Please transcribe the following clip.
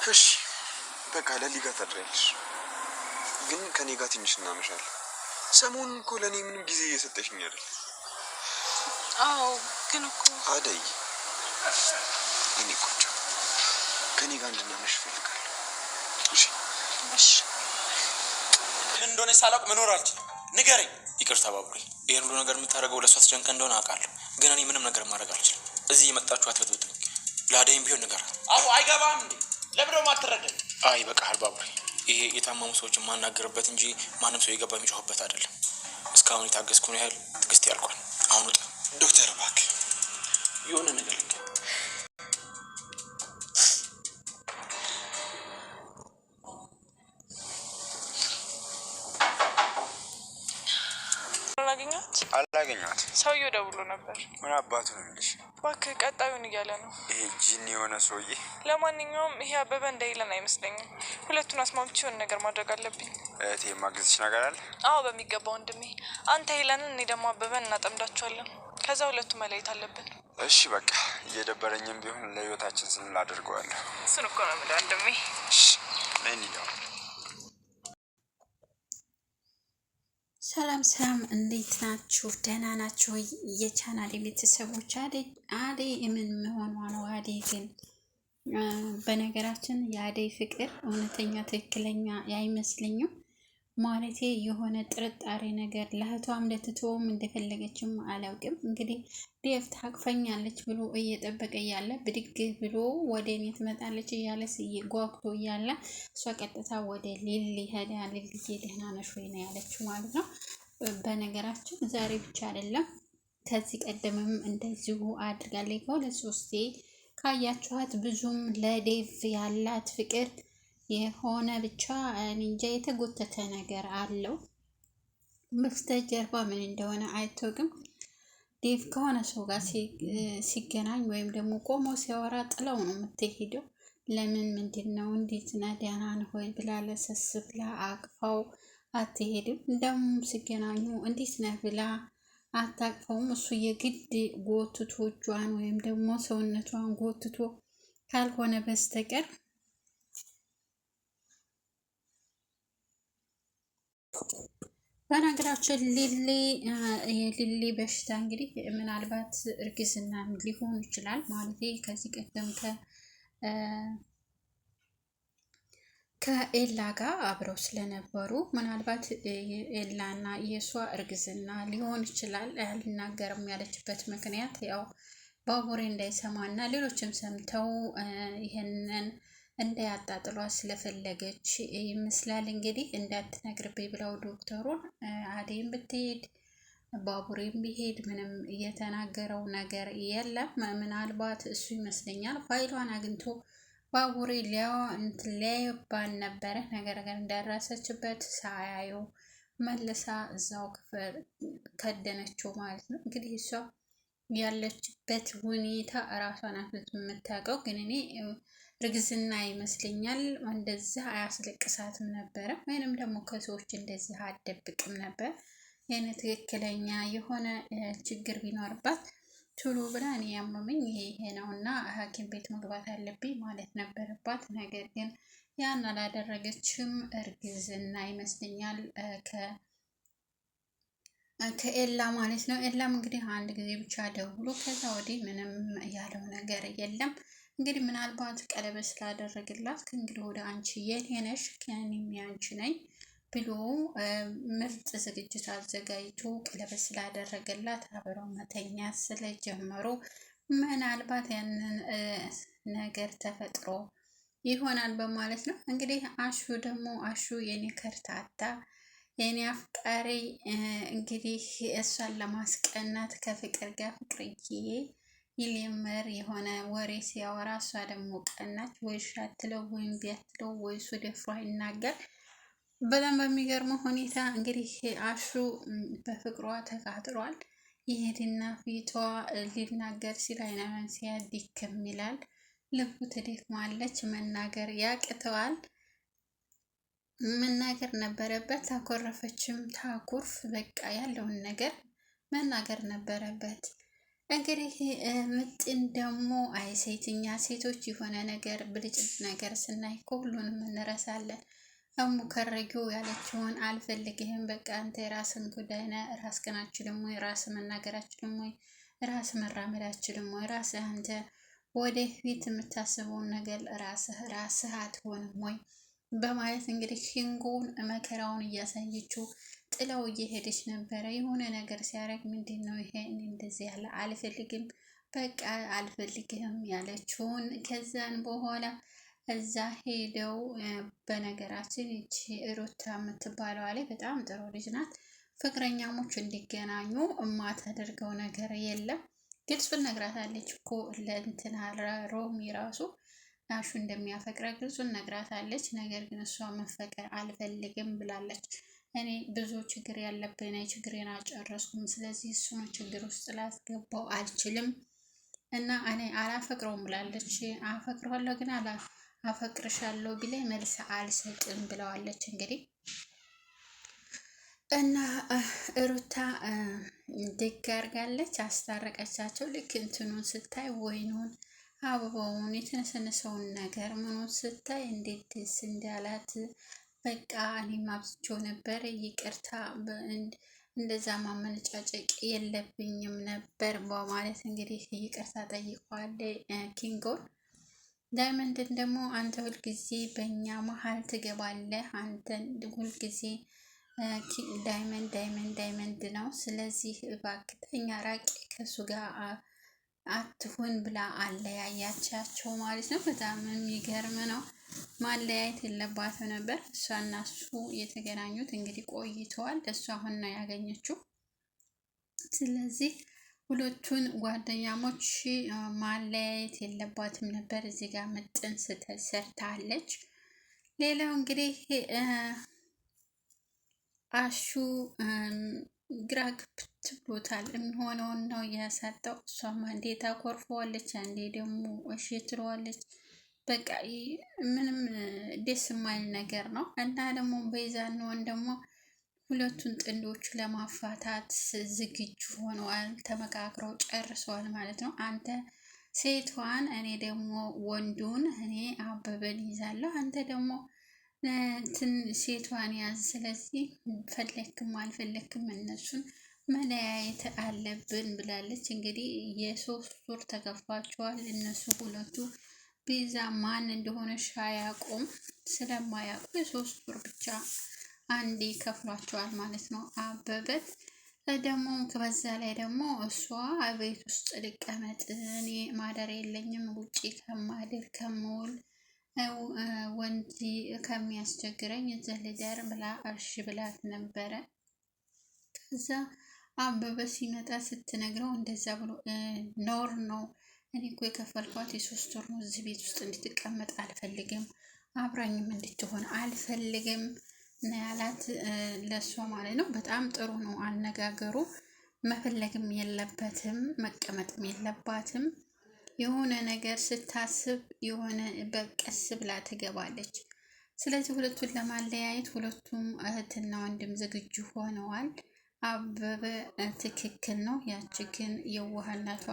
እሺ በቃ ለሊጋ ታድሪያለሽ፣ ግን ከኔ ጋር ትንሽ እናመሻለን። ሰሞኑን እኮ ለእኔ ምንም ጊዜ እየሰጠሽኝ አይደል? አዎ ግን እኮ አደይ፣ እኔ ቆንጆ ከኔ ጋር እንድናመሽ እፈልጋለሁ። እሺ እሺ። ምን እንደሆነ ሳላውቅ መኖር አልችልም። ንገረኝ። ይቅርታ ባቡሬ፣ ይሄን ሁሉ ነገር የምታደርገው ለእሷ ተጨንቀ እንደሆነ አውቃለሁ፣ ግን እኔ ምንም ነገር ማድረግ አልችልም። እዚህ የመጣችሁ አትበጥብጡኝ። ለአደይም ቢሆን ንገራ። አዎ አይገባም እንዴ? ለምን ማትረዳኝ? አይ በቃል ባቡሬ፣ ይሄ የታመሙ ሰዎች የማናገርበት እንጂ ማንም ሰው የገባ የሚጮህበት አይደለም። እስካሁን የታገስኩን ያህል ትዕግስት ያልቋል። አሁን ውጣ። ዶክተር እባክህ የሆነ ነገር ልንገር። አላገኘኋት። ሰውዬው ደውሎ ነበር። ምን አባቱ ነው የሚልሽ? እባክህ ቀጣዩን እያለ ነው። ይሄ ጂኒ የሆነ ሰውዬ። ለማንኛውም ይሄ አበበ እንደይለን አይመስለኝም። ሁለቱን አስማምቼ የሆነ ነገር ማድረግ አለብኝ። እህቴ የማግዝሽ ነገር አለ? አዎ በሚገባ ወንድሜ። አንተ ሄለንን፣ እኔ ደግሞ አበበን እናጠምዳቸዋለን። ከዛ ሁለቱ መለየት አለብን። እሺ በቃ እየደበረኝም ቢሆን ለህይወታችን ስንል አድርገዋለሁ። እሱን እኮ ነው የምልህ ወንድሜ። እሺ ነይ እንሂድ። ሰላም ሰላም፣ እንዴት ናችሁ? ደህና ናችሁ? የቻናሌ ቤተሰቦች አደይ ምን መሆኗ ነው? አደይ ግን በነገራችን የአደይ ፍቅር እውነተኛ ትክክለኛ አይመስለኝም። ማለቴ የሆነ ጥርጣሬ ነገር ለእህቷም ለትቶም እንደፈለገችም አላውቅም። እንግዲህ ዴቭ ታቅፈኛለች ብሎ እየጠበቀ እያለ ብድግ ብሎ ወደ እኔ ትመጣለች እያለ ጓጉቶ እያለ እሷ ቀጥታ ወደ ሊሊ ሄዳ ሊሊ ደህና ነሽ ወይ ነው ያለችው ማለት ነው። በነገራችን ዛሬ ብቻ አይደለም ከዚህ ቀደምም እንደዚሁ አድርጋለች። ከሁለት ሶስቴ ካያችኋት ብዙም ለዴቭ ያላት ፍቅር የሆነ ብቻ እንጃ የተጎተተ ነገር አለው። በስተጀርባ ምን እንደሆነ አይታወቅም። ዴቭ ከሆነ ሰው ጋር ሲገናኝ ወይም ደግሞ ቆሞ ሲያወራ ጥለው ነው የምትሄደው። ለምን ምንድን ነው እንዴት ነህ ደህና ነህ ወይ ብላ ለሰስ ብላ አቅፋው አትሄድም። ደግሞ ሲገናኙ እንዴት ነህ ብላ አታቅፈውም። እሱ የግድ ጎትቶ እጇን ወይም ደግሞ ሰውነቷን ጎትቶ ካልሆነ በስተቀር በነገራችን የሊሊ በሽታ እንግዲህ ምናልባት እርግዝና ሊሆን ይችላል። ማለት ከዚህ ቀደም ከኤላ ጋር አብረው ስለነበሩ ምናልባት ኤላና የሷ እርግዝና ሊሆን ይችላል። አልናገርም ያለችበት ምክንያት ያው ባቡሬ እንዳይሰማና ሌሎችም ሰምተው ይሄንን እንዳያጣጥሏት ስለፈለገች ይመስላል። እንግዲህ እንዳትነግርብኝ ብለው ዶክተሩን አደይም ብትሄድ ባቡሬም ቢሄድ ምንም እየተናገረው ነገር የለም። ምናልባት እሱ ይመስለኛል ፋይሏን አግኝቶ ባቡሬ ሊያየባን ነበረ። ነገር ግን ደረሰችበት ሳያየው መልሳ እዛው ክፍል ከደነችው ማለት ነው። እንግዲህ እሷ ያለችበት ሁኔታ እራሷ ናት የምታውቀው። ግን እኔ እርግዝና ይመስለኛል። እንደዚህ አያስለቅሳትም ነበረ፣ ወይንም ደግሞ ከሰዎች እንደዚህ አደብቅም ነበር። ይህን ትክክለኛ የሆነ ችግር ቢኖርባት ቶሎ ብላ እኔ ያመመኝ ይሄ ነው እና ሐኪም ቤት መግባት አለብኝ ማለት ነበረባት። ነገር ግን ያን አላደረገችም። እርግዝና ይመስለኛል ከኤላ ማለት ነው። ኤላም እንግዲህ አንድ ጊዜ ብቻ ደውሎ ከዛ ወዲህ ምንም ያለው ነገር የለም። እንግዲህ ምናልባት ቀለበት ስላደረግላት ከእንግዲህ ወደ አንቺ የኔ ነሽ ከእኔም ያንቺ ነኝ ብሎ ምርጥ ዝግጅት አዘጋጅቶ ቀለበት ስላደረገላት አብረው መተኛት ስለጀመሩ ምናልባት ያንን ነገር ተፈጥሮ ይሆናል በማለት ነው። እንግዲህ አሹ የኔ ከርታታ የኔ አፍቃሪ እንግዲህ እሷን ለማስቀናት ከፍቅር ጋር ፍቅርዬ ይሌመር የሆነ ወሬ ሲያወራ እሷ ደግሞ ቀናች። ወይ ሻትለው ወይም ቢያትለው ወይ እሱ ደፍሮ ይናገር። በጣም በሚገርመው ሁኔታ እንግዲህ አሹ በፍቅሯ ተቃጥሯል። ይሄድና ፊቷ ሊናገር ሲል አይናን ሲያዲክም ይላል። ልቡ ትደክማለች። መናገር ያቅተዋል። መናገር ነበረበት። ታኮረፈችም ታኩርፍ፣ በቃ ያለውን ነገር መናገር ነበረበት። እንግዲህ ምጥን ደግሞ አይ ሴትኛ ሴቶች የሆነ ነገር ብልጭት ነገር ስናይ እኮ ሁሉንም እንረሳለን። እሙ ከረጊው ያለችውን አልፈልግህም፣ በቃ አንተ የራስን ጉዳይ ነህ፣ ራስህን አትችልም ወይ? ራስህ መናገር አትችልም ወይ? ራስህ መራመድ አትችልም ወይ? ራስህ አንተ ወደፊት የምታስበውን ነገር ራስህ አትሆንም ወይ? በማለት እንግዲህ ኪንጎን መከራውን እያሳየችው ጥለው እየሄደች ነበረ። የሆነ ነገር ሲያደርግ ምንድን ነው ይሄ እንደዚህ ያለ አልፈልግም፣ በቃ አልፈልግህም ያለችውን ከዛን በኋላ እዛ ሄደው በነገራችን ይቺ ሩታ የምትባለው ላይ በጣም ጥሩ ልጅ ናት። ፍቅረኛሞች እንዲገናኙ የማታደርገው ነገር የለም። ግልጹን ነግራታለች እኮ ለእንትና ሮሚ ራሱ ናሹ እንደሚያፈቅረ ግልጹን ነግራታለች። ነገር ግን እሷ መፈቀር አልፈልግም ብላለች። እኔ ብዙ ችግር ያለብኝ ነኝ፣ ችግሬን አልጨረስኩም። ስለዚህ እሱ ነው ችግር ውስጥ ላስገባው አልችልም እና እኔ አላፈቅረውም ብላለች። አፈቅረዋለሁ ግን አፈቅርሻለሁ ቢለኝ መልስ አልሰጥም ብለዋለች። እንግዲህ እና ሩታ ድግ አድርጋለች፣ አስታረቀቻቸው። ልክ እንትኑን ስታይ ወይኑን አበባውን የተነሰነሰውን ነገር ምኑን ስታይ እንዴት ደስ እንዳላት በቃ እኔም አብዝቼው ነበር፣ ይቅርታ እንደዛ ማመነጫጨቅ የለብኝም ነበር በማለት እንግዲህ ይቅርታ ጠይቋል ኪንጎን። ዳይመንድን ደግሞ አንተ ሁልጊዜ በእኛ መሀል ትገባለህ፣ አንተ ሁልጊዜ ዳይመንድ ነው፣ ስለዚህ እባክህ ራቂ ከሱ ጋር አትሁን ብላ አለያያቻቸው ማለት ነው። በጣም የሚገርም ነው። ማለያየት የለባትም ነበር። እሷና እሱ የተገናኙት እንግዲህ ቆይተዋል። እሱ አሁን ነው ያገኘችው። ስለዚህ ሁለቱን ጓደኛሞች ማለያየት የለባትም ነበር። እዚህ ጋር ምጥን ስህተት ሰርታለች። ሌላው እንግዲህ አሹ ግራ ግብት ብሎታል። የሚሆነውን ነው የሰጠው። እሷም አንዴ ታኮርፈዋለች፣ አንዴ ደግሞ እሺ ትለዋለች። በቃ ምንም ደስ የማይል ነገር ነው። እና ደግሞ ቤዛን ደግሞ ሁለቱን ጥንዶቹ ለማፋታት ዝግጁ ሆነዋል። ተመካክረው ጨርሰዋል ማለት ነው። አንተ ሴቷን፣ እኔ ደግሞ ወንዱን፣ እኔ አበበን ይዛለሁ፣ አንተ ደግሞ ሴቷን ያዝ። ስለዚህ ፈለክም አልፈለክም እነሱን መለያየት አለብን ብላለች። እንግዲህ የ3 ወር ተከፍሏቸዋል እነሱ ሁለቱ። ቤዛ ማን እንደሆነች አያውቁም። ስለማያውቁ የ3 ወር ብቻ አንዴ ከፍሏቸዋል ማለት ነው። አበበት ደግሞ ከበዛ ላይ ደግሞ እሷ ቤት ውስጥ ልቀመጥ፣ እኔ ማደር የለኝም ውጪ ከማድር ከምውል ወንድ ከሚያስቸግረኝ እዚህ ልደር ብላ እሺ ብላት ነበረ። ከዛ አበበ ሲመጣ ስትነግረው እንደዛ ብሎ ኖር ነው፣ እኔ እኮ የከፈልኳት የ3 ወር ነው። እዚህ ቤት ውስጥ እንድትቀመጥ አልፈልግም፣ አብራኝም እንድትሆን አልፈልግም እና ያላት ለእሷ ማለት ነው። በጣም ጥሩ ነው አነጋገሩ። መፈለግም የለበትም መቀመጥም የለባትም። የሆነ ነገር ስታስብ የሆነ በቀስ ብላ ትገባለች። ስለዚህ ሁለቱን ለማለያየት ሁለቱም እህትና ወንድም ዝግጁ ሆነዋል። አበበ ትክክል ነው፣ ያቺ ግን የዋህነቷ